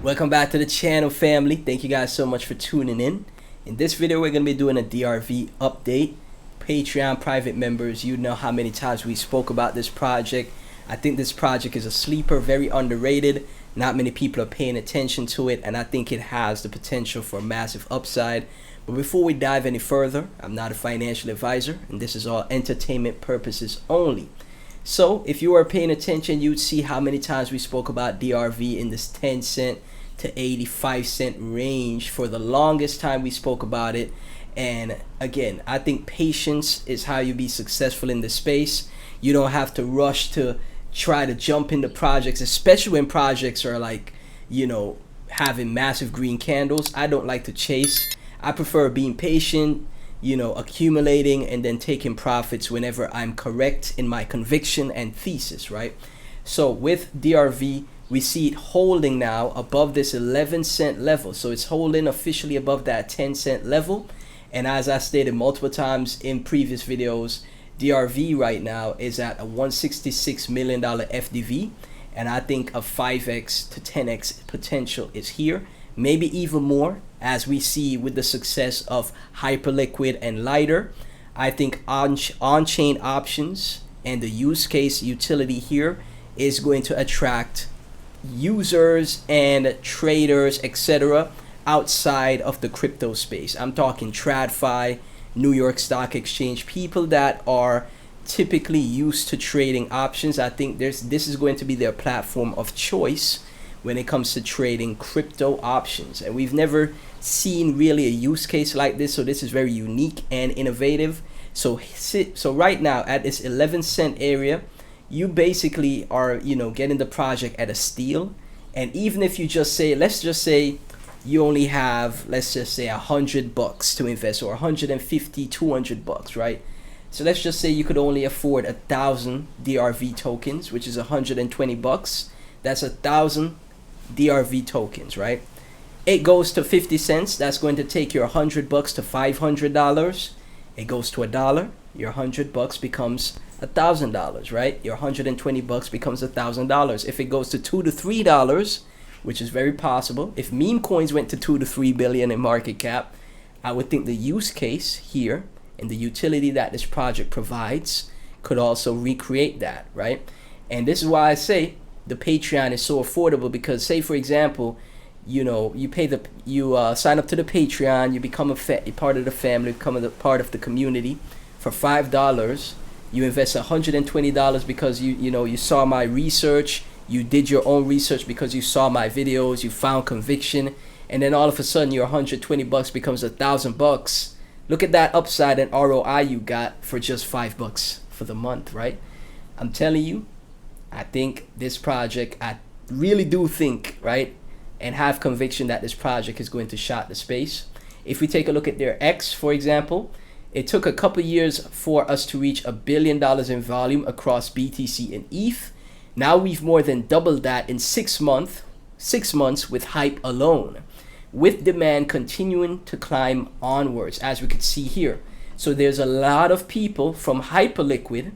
Welcome back to the channel, family. Thank you guys so much for tuning in. In this video, we're going to be doing a DRV update. Patreon private members, you know how many times we spoke about this project. I think this project is a sleeper, very underrated. Not many people are paying attention to it, and I think it has the potential for a massive upside. But before we dive any further, I'm not a financial advisor, and this is all entertainment purposes only. So if you are paying attention, you'd see how many times we spoke about DRV in this 10 cent to 85 cent range. For the longest time we spoke about it. And again, I think patience is how you be successful in this space. You don't have to rush to try to jump into projects, especially when projects are like, you know, having massive green candles. I don't like to chase. I prefer being patient, you know, accumulating and then taking profits whenever I'm correct in my conviction and thesis, right? So with DRV, we see it holding now above this 11 cent level. So it's holding officially above that 10 cent level. And as I stated multiple times in previous videos, DRV right now is at a $166 million FDV. And I think a 5x to 10x potential is here. Maybe even more, as we see with the success of Hyperliquid and Lighter. I think on-chain options and the use case utility here is going to attract users and traders, etc., outside of the crypto space. I'm talking TradFi, New York Stock Exchange, people that are typically used to trading options. I think this is going to be their platform of choice when it comes to trading crypto options. And we've never seen really a use case like this, so this is very unique and innovative. So right now at this 11 cent area, you basically are, you know, getting the project at a steal. And even if you just say, let's just say you only have, let's just say $100 to invest, or 150, 200 bucks, right? So let's just say you could only afford 1,000 DRV tokens, which is 120 bucks. That's 1,000 DRV tokens, right? It goes to 50 cents. That's going to take your 100 bucks to $500. It goes to $1. Your 100 bucks becomes $1,000, right? Your 120 bucks becomes $1,000. If it goes to $2 to $3, which is very possible, if meme coins went to 2 to 3 billion in market cap, I would think the use case here and the utility that this project provides could also recreate that, right? And this is why I say the Patreon is so affordable, because say for example, you know, you sign up to the Patreon, you become a part of the family, become a part of the community. For $5, you invest $120 because you saw my research, you did your own research because you saw my videos, you found conviction, and then all of a sudden your 120 bucks becomes 1,000 bucks. Look at that upside and ROI you got for just $5 for the month, right? I'm telling you, I think this project, I really do think, right, and have conviction that this project is going to shot the space. If we take a look at their X, for example, it took a couple years for us to reach $1 billion in volume across BTC and ETH. Now we've more than doubled that in 6 months with hype alone, with demand continuing to climb onwards, as we could see here. So there's a lot of people from Hyperliquid.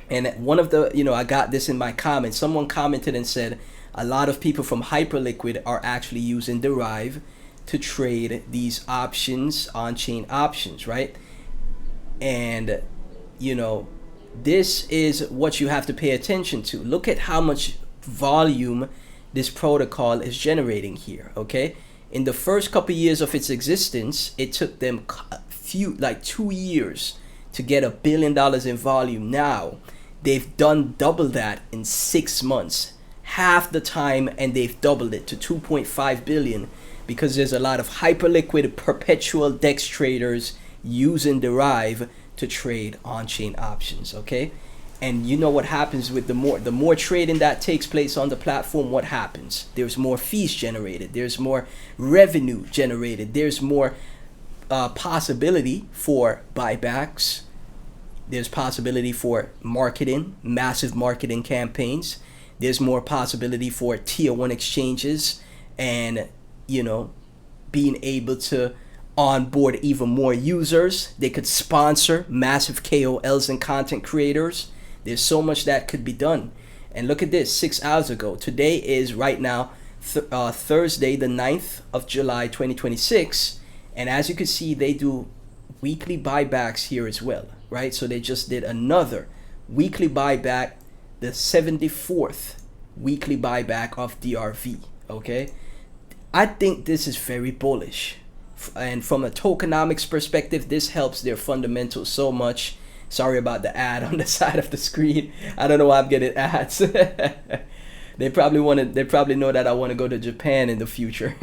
And one of the, I got this in my comments. Someone commented and said a lot of people from Hyperliquid are actually using Derive to trade these options, on-chain options, right? And, this is what you have to pay attention to. Look at how much volume this protocol is generating here, okay? In the first couple years of its existence, it took them like 2 years to get $1 billion in volume. Now they've done double that in 6 months, half the time, and they've doubled it to 2.5 billion because there's a lot of Hyperliquid perpetual DEX traders using Derive to trade on-chain options, okay? And you know what happens with the more trading that takes place on the platform, what happens? There's more fees generated, there's more revenue generated, there's more possibility for buybacks, there's possibility for marketing, massive marketing campaigns, there's more possibility for tier 1 exchanges and, being able to onboard even more users. They could sponsor massive KOLs and content creators. There's so much that could be done. And look at this, 6 hours ago. Today is right now Thursday the 9th of July 2026. And as you can see, they do weekly buybacks here as well, right? So they just did another weekly buyback, the 74th weekly buyback of DRV. Okay, I think this is very bullish, and from a tokenomics perspective, this helps their fundamentals so much. Sorry about the ad on the side of the screen. I don't know why I'm getting ads. They probably know that I want to go to Japan in the future.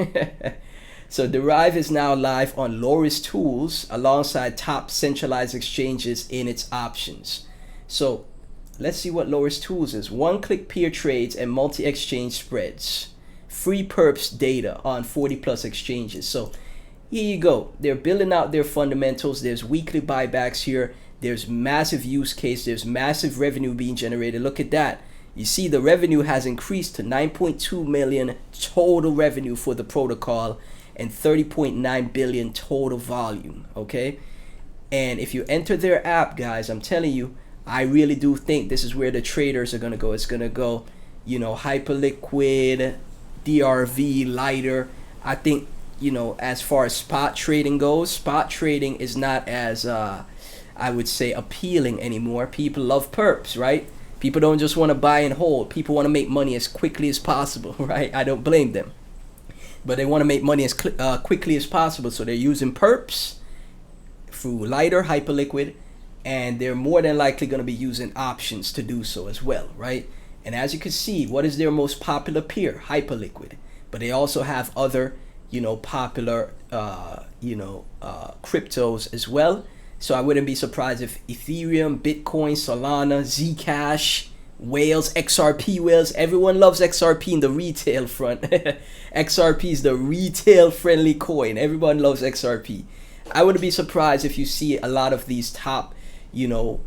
So Derive is now live on Loris Tools alongside top centralized exchanges in its options. So let's see what Loris Tools is. One-click peer trades and multi-exchange spreads. Free perps data on 40 plus exchanges. So here you go. They're building out their fundamentals. There's weekly buybacks here. There's massive use case. There's massive revenue being generated. Look at that. You see the revenue has increased to 9.2 million total revenue for the protocol and 30.9 billion total volume. Okay. And if you enter their app, guys, I'm telling you, I really do think this is where the traders are going to go. It's going to go, you know, hyperliquid, DRV, lighter. I think, you know, as far as spot trading goes, spot trading is not as, I would say, appealing anymore. People love perps, right? People don't just want to buy and hold. People want to make money as quickly as possible, right? I don't blame them. But they want to make money as quickly as possible. So they're using perps through lighter, hyperliquid, and they're more than likely going to be using options to do so as well, right? And as you can see, what is their most popular peer? Hyperliquid. But they also have other, you know, popular, cryptos as well. So I wouldn't be surprised if Ethereum, Bitcoin, Solana, Zcash, whales, XRP whales. Everyone loves XRP in the retail front. XRP is the retail friendly coin. Everyone loves XRP. I wouldn't be surprised if you see a lot of these top, you know,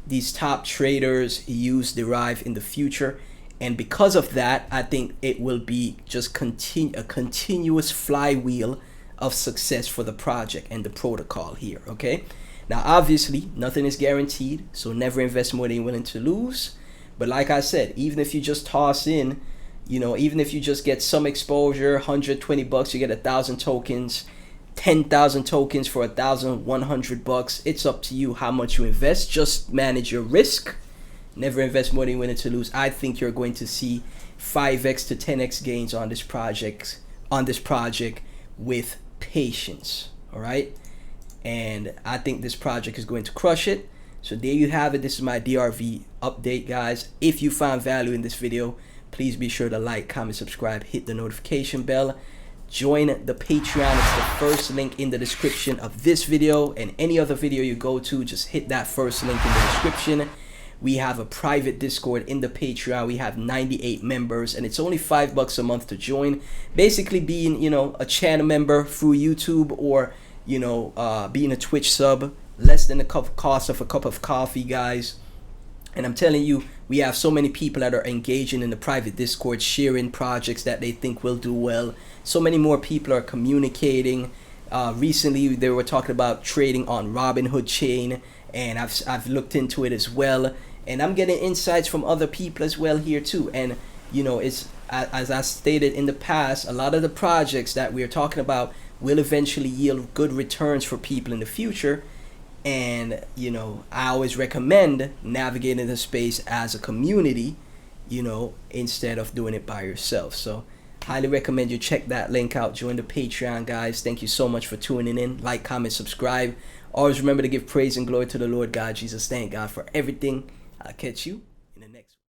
these top traders use Derive in the future. And because of that, I think it will be just a continuous flywheel of success for the project and the protocol here. Okay, now obviously nothing is guaranteed, so never invest more than you're willing to lose. But like I said, even if you just toss in, you know, even if you just get some exposure, $120, you get 1,000 tokens, 10,000 tokens for 1,100 bucks. It's up to you how much you invest. Just manage your risk. Never invest more than you're willing to lose. I think you're going to see 5x to 10x gains on this project with patience. All right, and I think this project is going to crush it. So there you have it. This is my DRV update, guys. If you found value in this video, please be sure to like, comment, subscribe, hit the notification bell. Join the Patreon. It's the first link in the description of this video, and any other video you go to, just hit that first link in the description. We have a private Discord in the Patreon. We have 98 members, and it's only $5 a month to join. Basically being, you know, a channel member through YouTube, or, you know, being a Twitch sub. Less than the cost of a cup of coffee, guys. And I'm telling you, we have so many people that are engaging in the private Discord, sharing projects that they think will do well. So many more people are communicating. Recently, they were talking about trading on Robinhood chain, and I've looked into it as well. And I'm getting insights from other people as well here too. And, you know, it's, as I stated in the past, a lot of the projects that we are talking about will eventually yield good returns for people in the future. And, you know, I always recommend navigating the space as a community, you know, instead of doing it by yourself. So highly recommend you check that link out. Join the Patreon, guys. Thank you so much for tuning in. Like, comment, subscribe. Always remember to give praise and glory to the Lord God Jesus. Thank God for everything. I'll catch you in the next one.